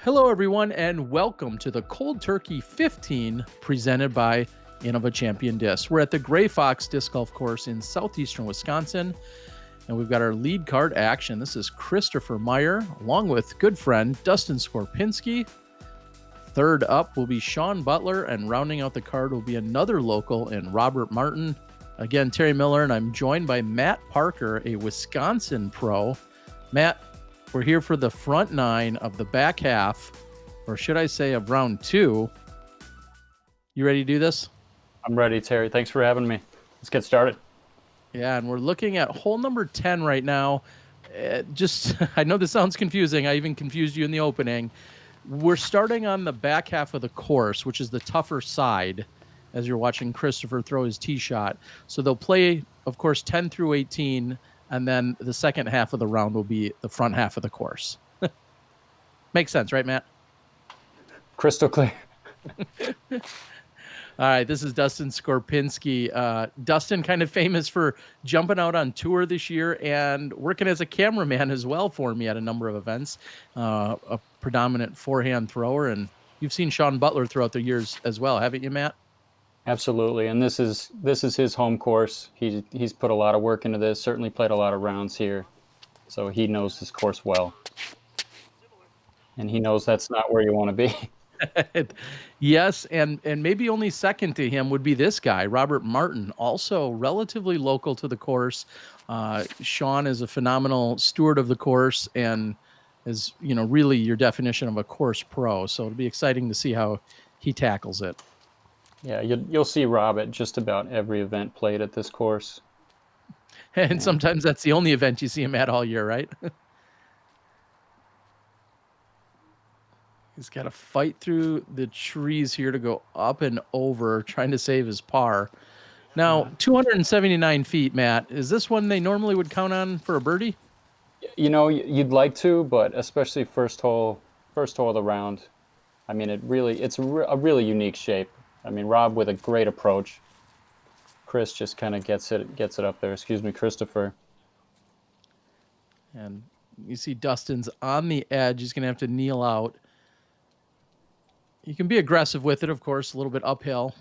Hello, everyone, and welcome to the Cold Turkey 15 presented by Innova Champion Disc. We're at the Gray Fox Disc Golf Course in southeastern Wisconsin, and we've got our lead card action. This is Christopher Meyer, along with good friend Dustin Skorupinski. Third up will be Sean Butler, and rounding out the card will be another local and Robert Martin. Again, Terry Miller, and I'm joined by Matt Parker, a Wisconsin pro. Matt, we're here for the front nine of the back half, or should I say of round two. You ready to do this? I'm ready, Terry. Thanks for having me. Let's get started. Yeah, and we're looking at hole number 10 right now. I know this sounds confusing. I even confused you in the opening. We're starting on the back half of the course, which is the tougher side, as you're watching Christopher throw his tee shot. So they'll play, of course, 10 through 18, and then the second half of the round will be the front half of the course. Makes sense, right, Matt? Crystal clear. All right, this is Dustin Skorupinski. Dustin, kind of famous for jumping out on tour this year and working as a cameraman as well for me at a number of events. A predominant forehand thrower, and you've seen Sean Butler throughout the years as well, haven't you, Matt? Absolutely, and this is his home course. He's put a lot of work into this. Certainly played a lot of rounds here, so he knows this course well, and he knows that's not where you want to be. Yes, and maybe only second to him would be this guy, Robert Martin, also relatively local to the course. Sean is a phenomenal steward of the course and is, really your definition of a course pro. So it'll be exciting to see how he tackles it. Yeah, you'll see Rob at just about every event played at this course. And sometimes that's the only event you see him at all year, right? He's got to fight through the trees here to go up and over, trying to save his par. Now, 279 feet, Matt. Is this one they normally would count on for a birdie? You'd like to, but especially first hole of the round. I mean, it's a really unique shape. I mean, Rob with a great approach. Chris just kind of gets it up there. Excuse me, Christopher. And you see Dustin's on the edge. He's going to have to kneel out. You can be aggressive with it, of course, a little bit uphill.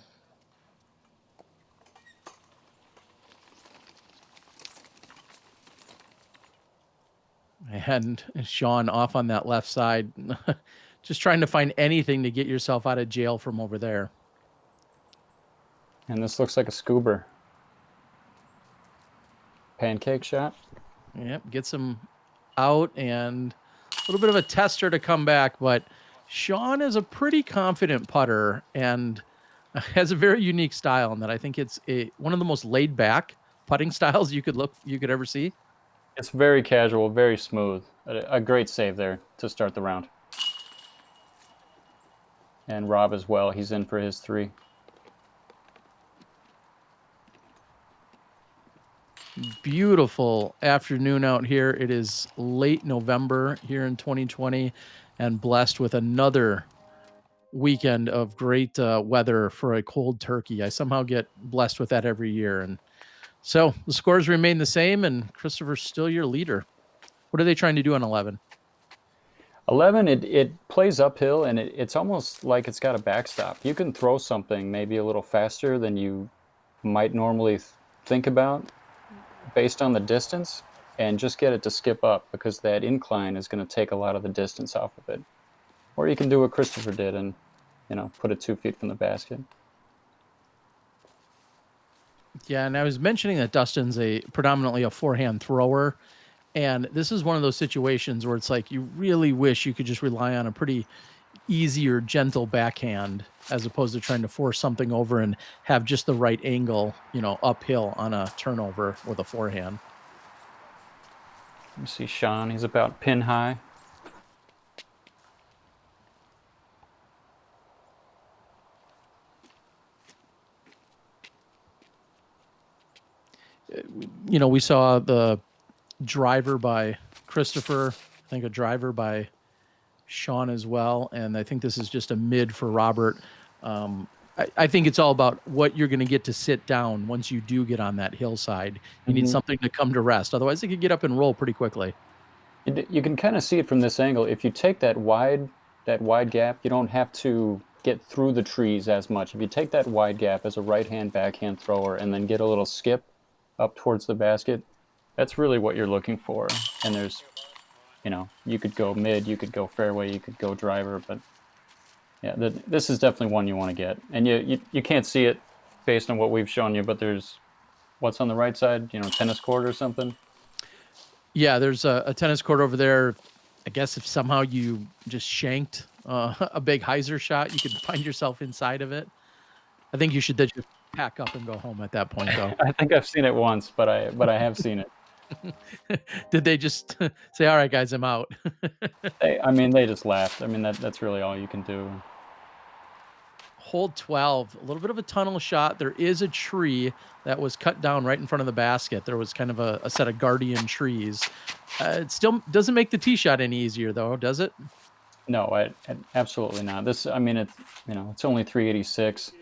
And Sean off on that left side, just trying to find anything to get yourself out of jail from over there. And this looks like a scuba. Pancake shot. Yep, gets him out and a little bit of a tester to come back, but Sean is a pretty confident putter and has a very unique style in that I think it's one of the most laid back putting styles you could ever see. It's very casual, very smooth. A great save there to start the round. And Rob as well. He's in for his three. Beautiful afternoon out here. It is late November here in 2020 and blessed with another weekend of great weather for a cold turkey. I somehow get blessed with that every year. And so the scores remain the same, and Christopher's still your leader. What are they trying to do on 11? 11, it plays uphill, and it's almost like it's got a backstop. You can throw something maybe a little faster than you might normally think about based on the distance and just get it to skip up because that incline is going to take a lot of the distance off of it. Or you can do what Christopher did and, put it 2 feet from the basket. Yeah, and I was mentioning that Dustin's predominantly a forehand thrower, and this is one of those situations where it's like you really wish you could just rely on a pretty easy or gentle backhand as opposed to trying to force something over and have just the right angle, uphill on a turnover with a forehand. You see Sean, he's about pin high. We saw the driver by Christopher, I think a driver by Sean as well, and I think this is just a mid for Robert. I think it's all about what you're going to get to sit down once you do get on that hillside. You need something to come to rest. Otherwise, they could get up and roll pretty quickly. You can kind of see it from this angle. If you take that wide that wide gap, you don't have to get through the trees as much. If you take that wide gap as a right-hand backhand thrower and then get a little skip up towards the basket, that's really what you're looking for. And there's, you could go mid, you could go fairway, you could go driver, but yeah, this is definitely one you want to get. And you can't see it based on what we've shown you, but there's what's on the right side, tennis court or something. Yeah, there's a tennis court over there. I guess if somehow you just shanked a big hyzer shot, you could find yourself inside of it. I think you should just pack up and go home at that point, though. I think I've seen it once, but I have seen it. Did they just say, "All right, guys, I'm out"? They just laughed. That's really all you can do. Hole 12, a little bit of a tunnel shot. There is a tree that was cut down right in front of the basket. There was kind of a set of guardian trees. It still doesn't make the tee shot any easier, though, does it? No, absolutely not. It's only 386.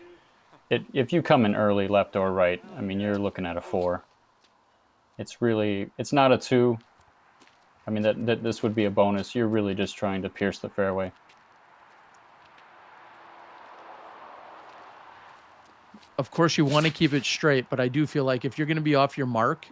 If you come in early, left or right, you're looking at a 4. It's not a 2. That this would be a bonus. You're really just trying to pierce the fairway. Of course, you want to keep it straight, but I do feel like if you're going to be off your mark,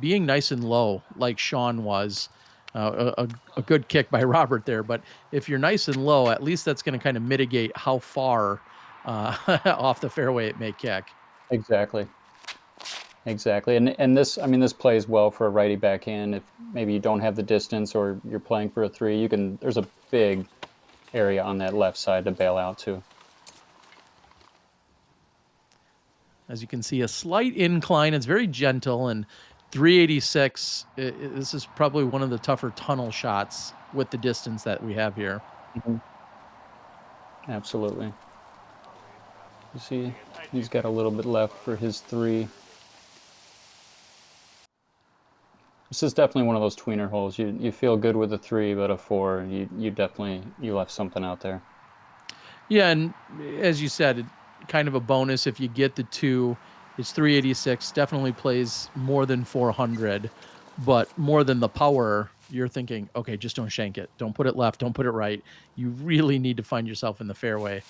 being nice and low, like Sean was, a good kick by Robert there. But if you're nice and low, at least that's going to kind of mitigate how far off the fairway it may kick. Exactly. And this plays well for a righty backhand. If maybe you don't have the distance or you're playing for a 3, there's a big area on that left side to bail out to. As you can see, a slight incline. It's very gentle, and 386. This is probably one of the tougher tunnel shots with the distance that we have here. Mm-hmm. Absolutely. You see, he's got a little bit left for his 3. This is definitely one of those tweener holes. You feel good with a 3, but a 4, you left something out there. Yeah, and as you said, kind of a bonus if you get the 2. It's 386, definitely plays more than 400, but more than the power. You're thinking, okay, just don't shank it. Don't put it left. Don't put it right. You really need to find yourself in the fairway.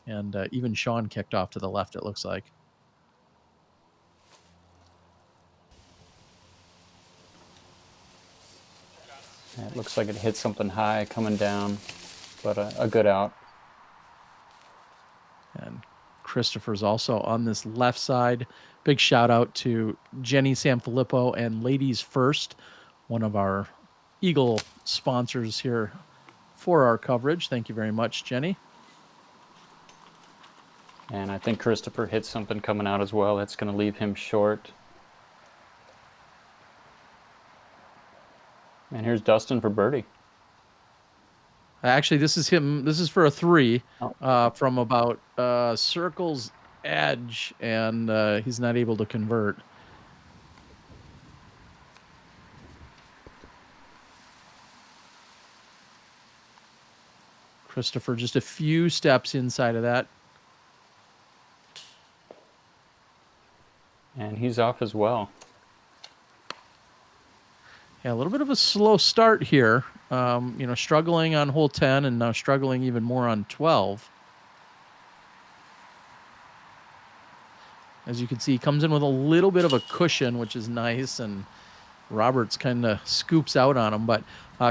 And even Sean kicked off to the left, it looks like. It looks like it hit something high coming down, but a good out. And Christopher's also on this left side. Big shout out to Jenny Sanfilippo and Ladies First, one of our Eagle sponsors here for our coverage. Thank you very much, Jenny. And I think Christopher hit something coming out as well. That's going to leave him short. And here's Dustin for birdie. Actually, this is him. This is for a 3 from about circle's edge, and he's not able to convert. Christopher just a few steps inside of that. And he's off as well. Yeah, a little bit of a slow start here. Struggling on hole 10 and now struggling even more on 12. As you can see, he comes in with a little bit of a cushion, which is nice, and Roberts kind of scoops out on him. But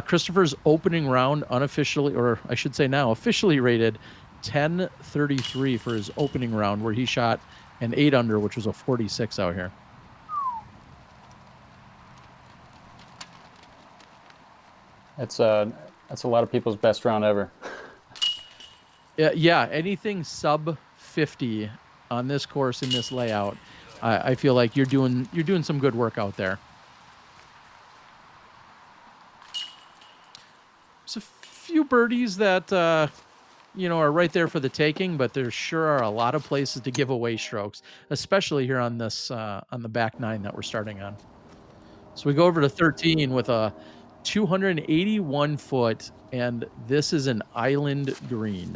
Christopher's opening round unofficially, or I should say now officially rated 1033 for his opening round, where he shot an 8 under, which was a 46 out here. That's a lot of people's best round ever. Yeah, anything sub 50 on this course in this layout, I feel like you're doing some good work out there. There's a few birdies that are right there for the taking, but there sure are a lot of places to give away strokes, especially here on this on the back 9 that we're starting on. So we go over to 13 with a 281 foot, and this is an island green.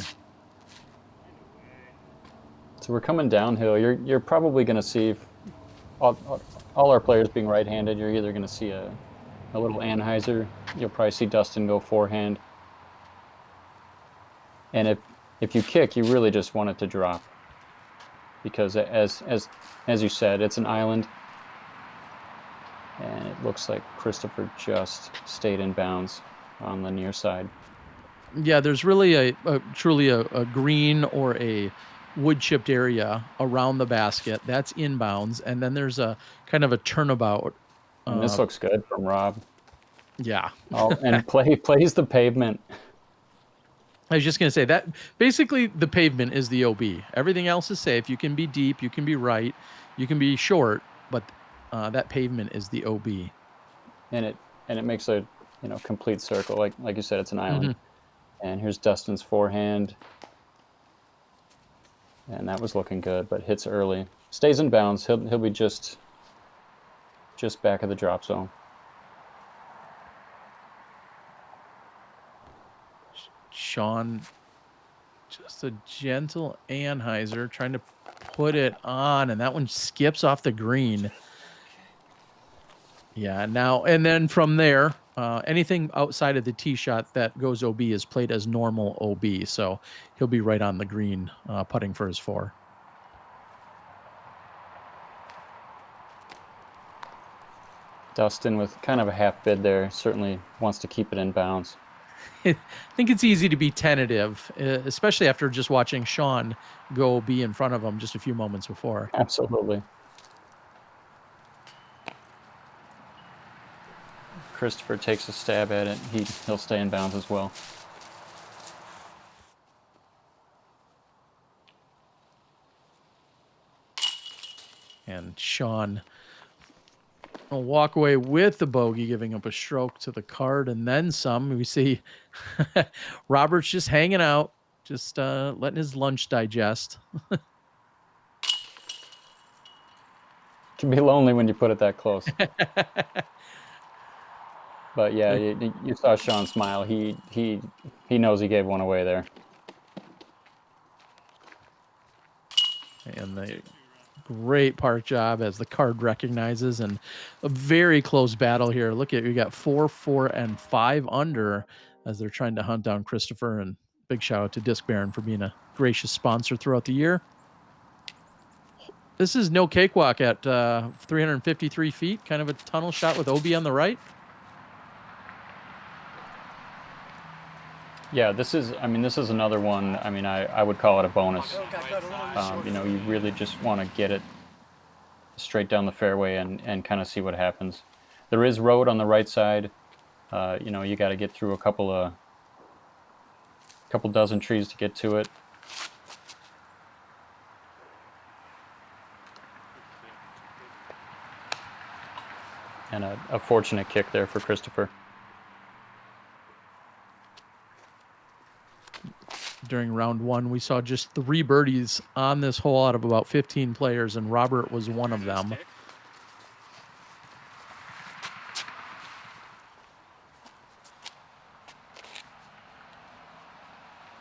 So we're coming downhill. You're probably going to see all our players being right-handed. You're either going to see a little Anheuser. You'll probably see Dustin go forehand. And if you kick, you really just want it to drop, because as you said, it's an island, and it looks like Christopher just stayed in bounds on the near side. Yeah, there's really truly a green or a wood chipped area around the basket that's inbounds, and then there's a kind of a turnabout. And this looks good from Rob. Yeah. Oh, and plays the pavement. I was just going to say that basically the pavement is the OB. Everything else is safe. You can be deep, you can be right, you can be short, but that pavement is the OB. And it makes a complete circle. Like you said, it's an island. And here's Dustin's forehand. And that was looking good, but hits early. Stays in bounds. He'll be just back of the drop zone. Sean, just a gentle Anheuser trying to put it on, and that one skips off the green. Yeah, now and then from there, anything outside of the tee shot that goes OB is played as normal OB, so he'll be right on the green putting for his 4. Dustin with kind of a half bid there, certainly wants to keep it in bounds. I think it's easy to be tentative, especially after just watching Sean go OB in front of him just a few moments before. Absolutely. Christopher takes a stab at it. He'll stay in bounds as well. And Sean will walk away with the bogey, giving up a stroke to the card and then some. We see Robert's just hanging out, just letting his lunch digest. Can be lonely when you put it that close. But yeah, you saw Sean smile. He knows he gave one away there. And the great park job as the card recognizes, and a very close battle here. Look at, we got 4, 4, and 5 under as they're trying to hunt down Christopher. And big shout out to Disc Baron for being a gracious sponsor throughout the year. This is no cakewalk at 353 feet, kind of a tunnel shot with OB on the right. Yeah, this is another one. I mean, I would call it a bonus. You really just want to get it straight down the fairway and kind of see what happens. There is road on the right side. You got to get through a couple dozen trees to get to it. And a fortunate kick there for Christopher. During round 1, we saw just 3 birdies on this hole out of about 15 players, and Robert was one of them.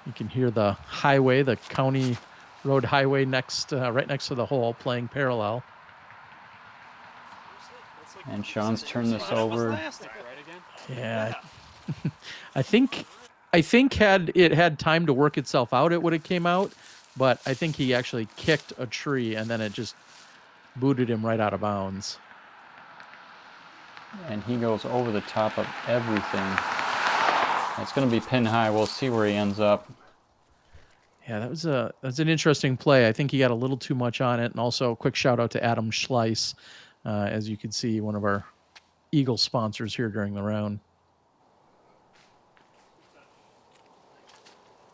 You can hear the highway, the county road highway right next to the hole, playing parallel. And Sean's turned this over. Yeah. I think had it had time to work itself out, it would have came out. But I think he actually kicked a tree, and then it just booted him right out of bounds. And he goes over the top of everything. It's going to be pin high. We'll see where he ends up. Yeah, that's an interesting play. I think he got a little too much on it. And also a quick shout out to Adam Schleiss, as you can see, one of our Eagle sponsors here during the round.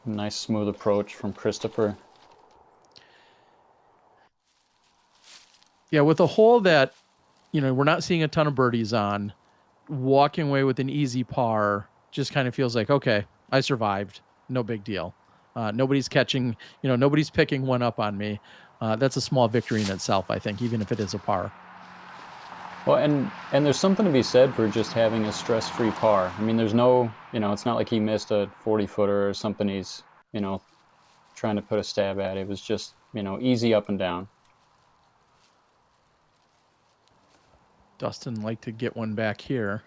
Nice smooth approach from Christopher. Yeah, with a hole that, we're not seeing a ton of birdies on, walking away with an easy par just kind of feels like, okay, I survived. No big deal. Nobody's catching, nobody's picking one up on me. That's a small victory in itself, I think, even if it is a par. Well, and there's something to be said for just having a stress-free par. I mean, there's no, it's not like he missed a 40-footer or something he's, trying to put a stab at. It was just, easy up and down. Dustin like to get one back here.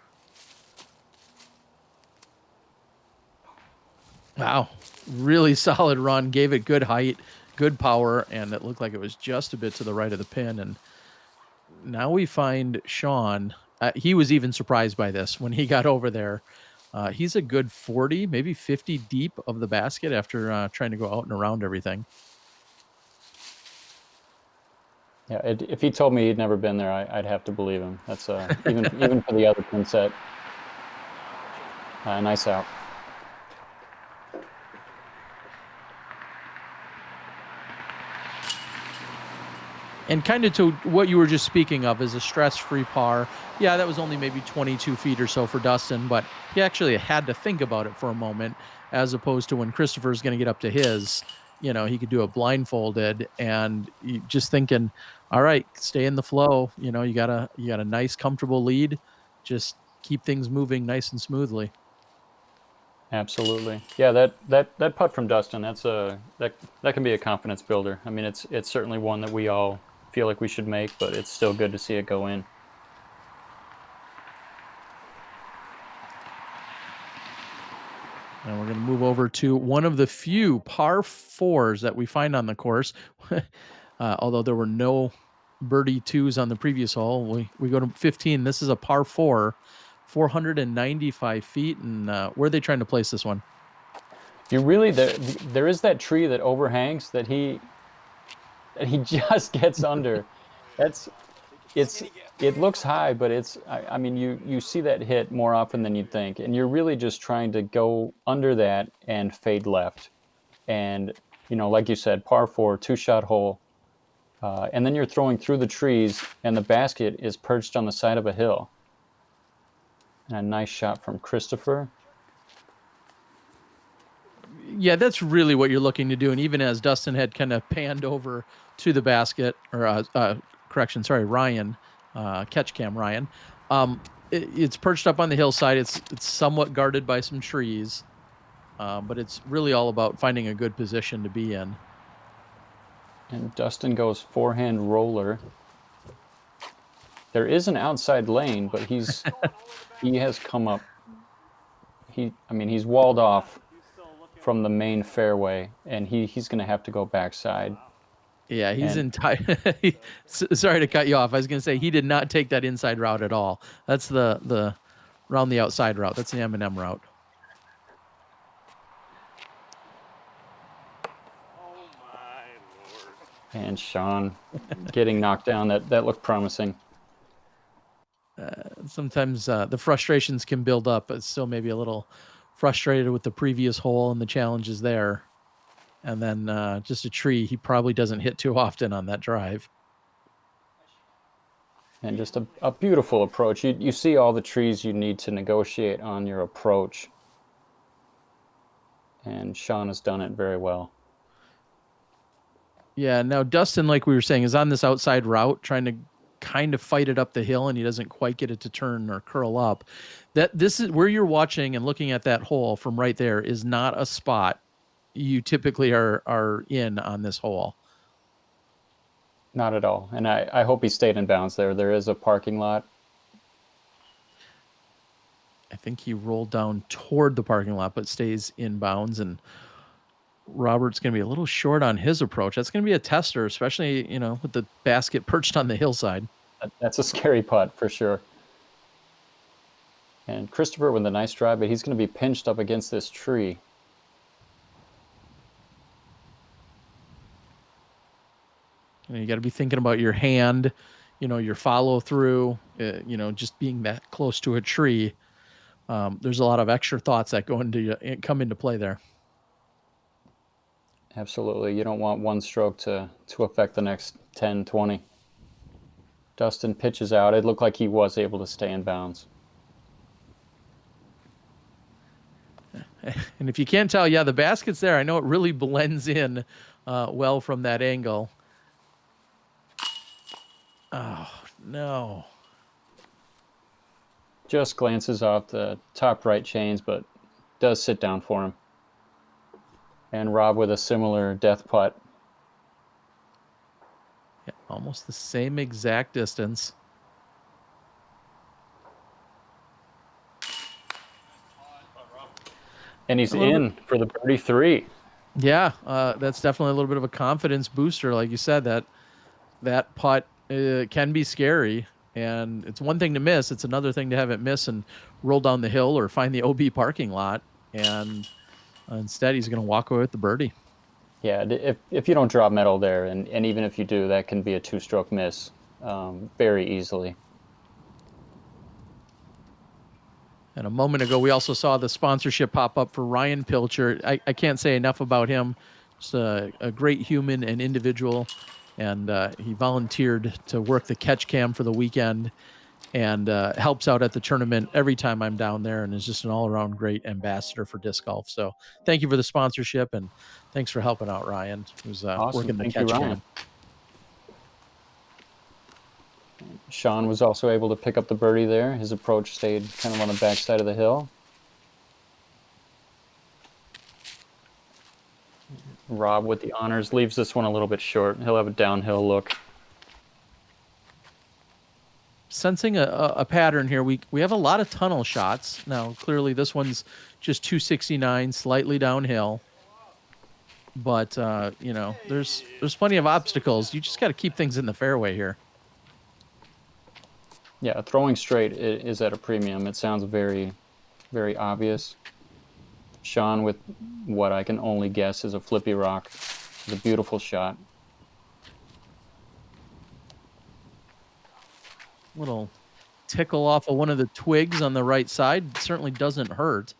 Wow. Really solid run. Gave it good height, good power, and it looked like it was just a bit to the right of the pin. And now we find Sean. He was even surprised by this when he got over there. He's a good 40, maybe 50 deep of the basket after trying to go out and around everything. Yeah, if he told me he'd never been there, I'd have to believe him. That's even for the other pin set. Nice out. And kind of to what you were just speaking of is a stress-free par. Yeah, that was only maybe 22 feet or so for Dustin, but he actually had to think about it for a moment, as opposed to when Christopher's going to get up to his, he could do it blindfolded and just thinking, all right, stay in the flow. You got a nice, comfortable lead. Just keep things moving nice and smoothly. Absolutely. Yeah, that putt from Dustin, that can be a confidence builder. I mean, it's certainly one that we all feel like we should make, but it's still good to see it go in. And we're going to move over to one of the few par fours that we find on the course. Although there were no birdie twos on the previous hole, we go to 15. This is a par four, 495 feet. And where are they trying to place this one? There is that tree that overhangs that he just gets under. It looks high, but I mean, you see that hit more often than you'd think, and you're really just trying to go under that and fade left. And like you said, par four, 2-shot hole, and then you're throwing through the trees, and the basket is perched on the side of a hill. And a nice shot from Christopher. Yeah, that's really what you're looking to do. And even as Dustin had kind of panned over to the basket, or Ryan, catch cam Ryan, it's perched up on the hillside. It's somewhat guarded by some trees, but it's really all about finding a good position to be in. And Dustin goes forehand roller. There is an outside lane, but he has come up. He's walled off from the main fairway, and he's going to have to go backside. Yeah, he's sorry to cut you off. I was going to say he did not take that inside route at all. That's the round the outside route. That's the M&M route. And Sean getting knocked down. That looked promising. Sometimes the frustrations can build up, but still maybe a little frustrated with the previous hole and the challenges there. And then just a tree he probably doesn't hit too often on that drive. And just a beautiful approach. You see all the trees you need to negotiate on your approach. And Sean has done it very well. Yeah, now Dustin, like we were saying, is on this outside route trying to kind of fight it up the hill, and he doesn't quite get it to turn or curl up. This is where you're watching and looking at that hole from right there is not a spot you typically are in on this hole. Not at all. And I hope he stayed in bounds there. There is a parking lot. I think he rolled down toward the parking lot, but stays in bounds. And Robert's going to be a little short on his approach. That's going to be a tester, especially, with the basket perched on the hillside. That's a scary putt for sure. And Christopher with a nice drive, but he's going to be pinched up against this tree. You got to be thinking about your hand, your follow through, just being that close to a tree. There's a lot of extra thoughts that come into play there. Absolutely. You don't want one stroke to affect the next 10, 20. Dustin pitches out. It looked like he was able to stay in bounds. And if you can't tell, yeah, the basket's there. I know it really blends in well from that angle. Oh, no. Just glances off the top right chains, but does sit down for him. And Rob with a similar death putt. Yeah, almost the same exact distance. And he's A little bit. in for the birdie 3. Yeah, that's definitely a little bit of a confidence booster. Like you said, that putt can be scary, and it's one thing to miss. It's another thing to have it miss and roll down the hill or find the OB parking lot. And instead, he's going to walk away with the birdie. Yeah, if you don't drop metal there, and even if you do, that can be a 2-stroke miss very easily. And a moment ago, we also saw the sponsorship pop up for Ryan Pilcher. I can't say enough about him. Just a great human and individual. And he volunteered to work the catch cam for the weekend and helps out at the tournament every time I'm down there and is just an all-around great ambassador for disc golf. So thank you for the sponsorship, and thanks for helping out Ryan, who's Awesome. working the Thank you, catch Ryan. cam. Sean was also able to pick up the birdie there. His approach stayed kind of on the backside of the hill. Rob with the honors leaves this one a little bit short. He'll have a downhill look. Sensing a pattern here. We have a lot of tunnel shots. Now, clearly this one's just 269, slightly downhill. But, there's plenty of obstacles. You just got to keep things in the fairway here. Yeah, throwing straight is at a premium. It sounds very, very obvious. Sean with what I can only guess is a flippy rock. It's a beautiful shot. Little tickle off of one of the twigs on the right side certainly doesn't hurt.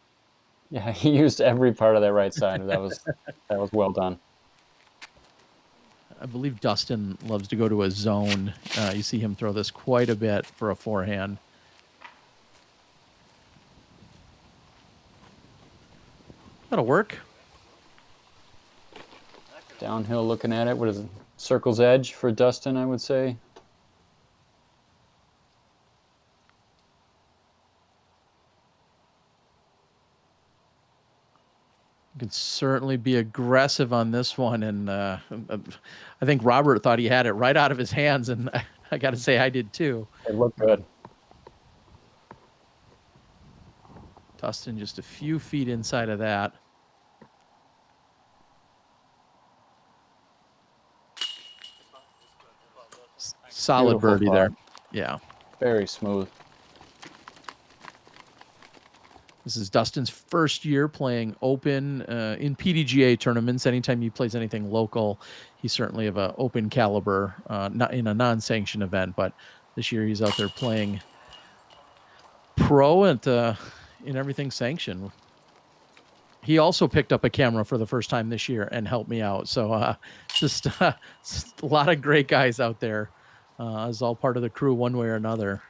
Yeah, he used every part of that right side. That was well done. I believe Dustin loves to go to a zone. You see him throw this quite a bit for a forehand. That'll work. Downhill looking at it. What is it? Circle's edge for Dustin, I would say. You can certainly be aggressive on this one. And I think Robert thought he had it right out of his hands. And I got to say, I did too. It looked good. Dustin just a few feet inside of that. Solid Beautiful birdie putt. there. Yeah. Very smooth. This is Dustin's first year playing open in PDGA tournaments. Anytime he plays anything local, he's certainly of an open caliber, not in a non-sanctioned event. But this year he's out there playing pro and in everything sanctioned. He also picked up a camera for the first time this year and helped me out. So just a lot of great guys out there. It's all part of the crew one way or another.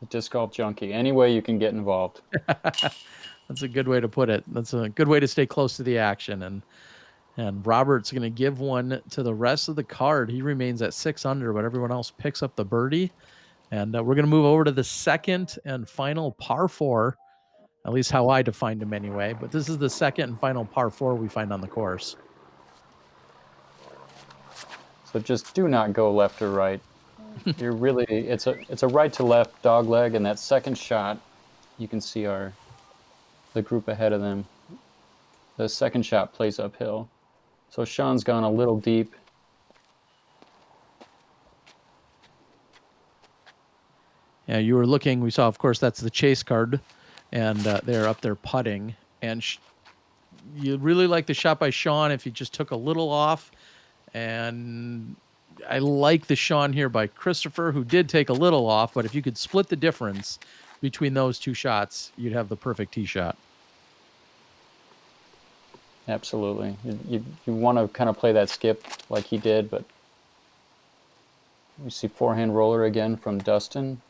Disc golf junkie. Any way you can get involved. That's a good way to put it. That's a good way to stay close to the action. And Robert's going to give one to the rest of the card. He remains at 6 under, but everyone else picks up the birdie. And we're going to move over to the second and final par 4, at least how I defined him anyway. But this is the second and final par 4 we find on the course. So just do not go left or right. You're really it's a right to left dog leg, and that second shot, you can see the group ahead of them. The second shot plays uphill. So Sean's gone a little deep. Yeah, you were looking. We saw, of course, that's the chase card, and they're up there putting. And you really like the shot by Sean if he just took a little off. And I like the Sean here by Christopher, who did take a little off. But if you could split the difference between those two shots, you'd have the perfect tee shot. Absolutely. You want to kind of play that skip like he did, but we see forehand roller again from Dustin.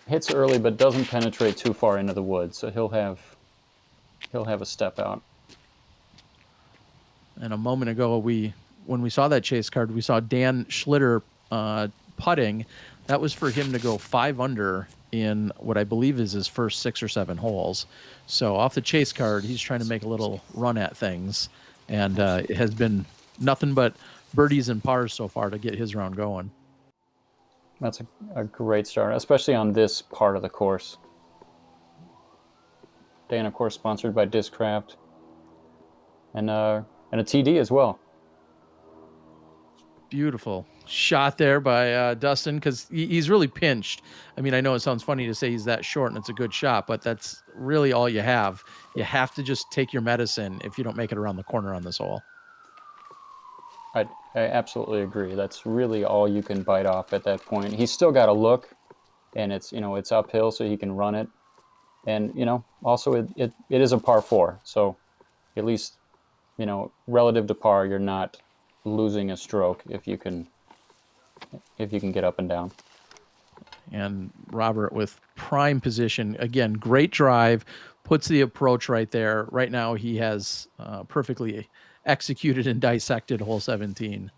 Hits early, but doesn't penetrate too far into the woods, so he'll have a step out. And a moment ago, when we saw that chase card, we saw Dan Schlitter putting. That was for him to go 5 under in what I believe is his first 6 or 7 holes. So off the chase card, he's trying to make a little run at things, and it has been nothing but birdies and pars so far to get his round going. That's a great start, especially on this part of the course. Day, and of course, sponsored by Discraft, and a TD as well. Beautiful shot there by Dustin, because he's really pinched. I mean, I know it sounds funny to say he's that short and it's a good shot, but that's really all you have. You have to just take your medicine if you don't make it around the corner on this hole. I absolutely agree. That's really all you can bite off at that point. He's still got to look, and it's it's uphill, so he can run it. And also it is a par 4, so at least relative to par, you're not losing a stroke if you can get up and down. And Robert with prime position again, great drive, puts the approach right there. Right now, he has perfectly executed and dissected hole 17.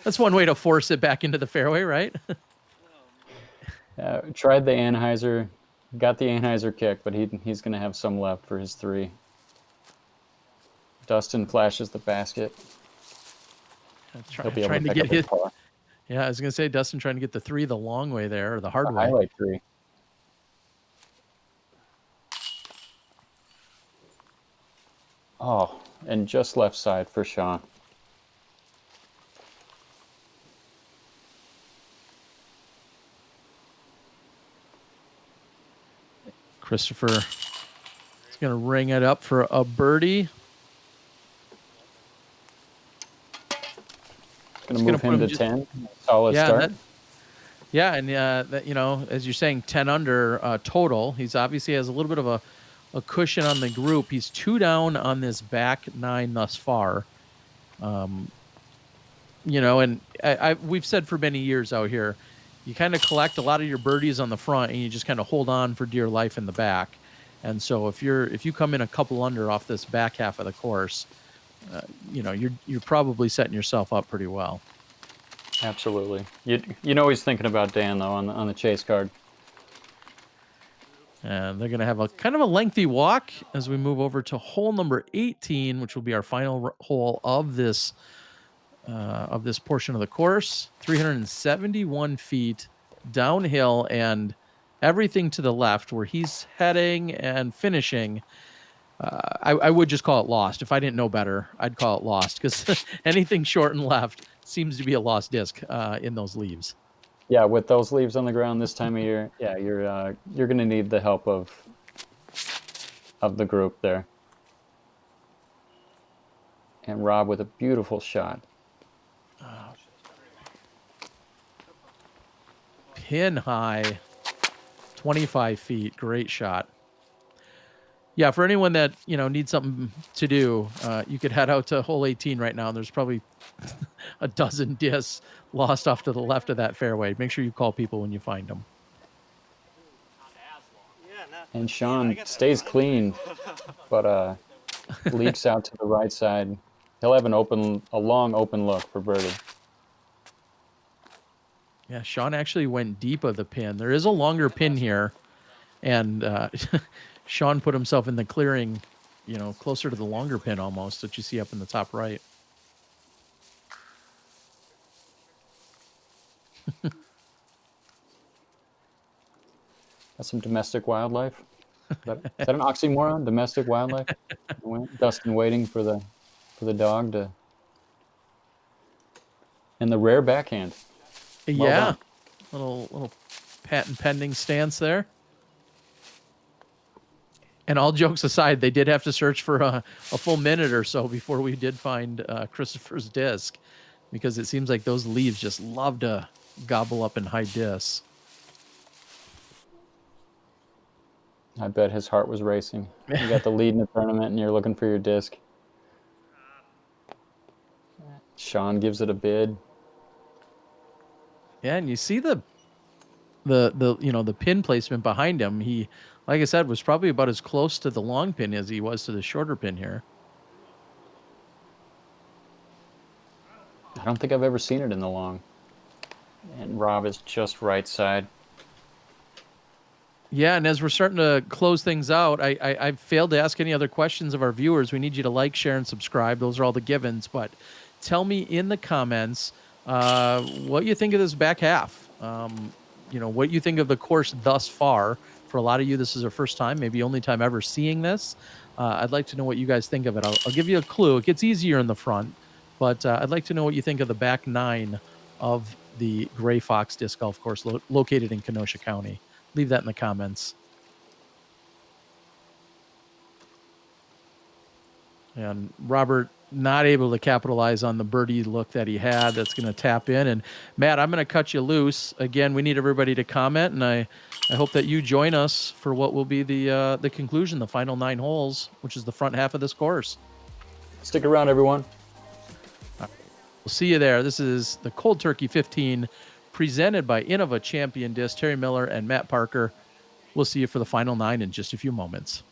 That's one way to force it back into the fairway, right? Tried the Anheuser, got the Anheuser kick, but he's going to have some left for his 3. Dustin flashes the basket. Trying to get his. Yeah, I was going to say Dustin trying to get the 3 the long way there, or the hard way. Highlight 3. Oh, and just left side for Sean. Christopher is going to ring it up for a birdie. Going to move him to 10. Solid start. And as you're saying, 10 under total. He's obviously has a little bit of a cushion on the group. He's 2 down on this back 9 thus far. And we've said for many years out here, you kind of collect a lot of your birdies on the front and you just kind of hold on for dear life in the back. And so if you come in a couple under off this back half of the course, you're probably setting yourself up pretty well. Absolutely. You know he's thinking about Dan though on the chase card. And they're going to have a kind of a lengthy walk as we move over to hole number 18, which will be our final hole of this portion of the course. 371 feet downhill and everything to the left where he's heading and finishing. I would just call it lost. If I didn't know better, I'd call it lost, because anything short and left seems to be a lost disc in those leaves. Yeah, with those leaves on the ground this time of year, yeah, you're going to need the help of the group there. And Rob with a beautiful shot. Pin high, 25 feet. Great shot. Yeah, for anyone that needs something to do, you could head out to hole 18 right now. There's probably a dozen discs lost off to the left of that fairway. Make sure you call people when you find them. And Sean stays clean, but leaks out to the right side. He'll have a long open look for birdie. Yeah, Sean actually went deep of the pin. There is a longer pin here, and Sean put himself in the clearing, closer to the longer pin almost, that you see up in the top right. That's some domestic wildlife. Is that an oxymoron? Domestic wildlife? Dustin waiting for the dog to... And the rare backhand. Yeah. Little patent pending stance there. And all jokes aside, they did have to search for a full minute or so before we did find Christopher's disc, because it seems like those leaves just love to gobble up and hide discs. I bet his heart was racing. You got the lead in the tournament and you're looking for your disc. Sean gives it a bid. Yeah, and you see the pin placement behind him. He, like I said, was probably about as close to the long pin as he was to the shorter pin here. I don't think I've ever seen it in the long. And Rob is just right side. Yeah, and as we're starting to close things out, I failed to ask any other questions of our viewers. We need you to like, share, and subscribe. Those are all the givens. But tell me in the comments what you think of this back half. What you think of the course thus far. For a lot of you, this is your first time, maybe only time ever seeing this. I'd like to know what you guys think of it. I'll give you a clue. It gets easier in the front, but I'd like to know what you think of the back 9 of the Gray Fox Disc Golf Course located in Kenosha County. Leave that in the comments. And Robert not able to capitalize on the birdie look that he had. That's going to tap in. And Matt, I'm going to cut you loose. Again, we need everybody to comment, and I hope that you join us for what will be the conclusion, the final 9 holes, which is the front half of this course. Stick around, everyone. We'll see you there. This is the Cold Turkey 15 presented by Innova Champion Disc, Terry Miller and Matt Parker. We'll see you for the final 9 in just a few moments.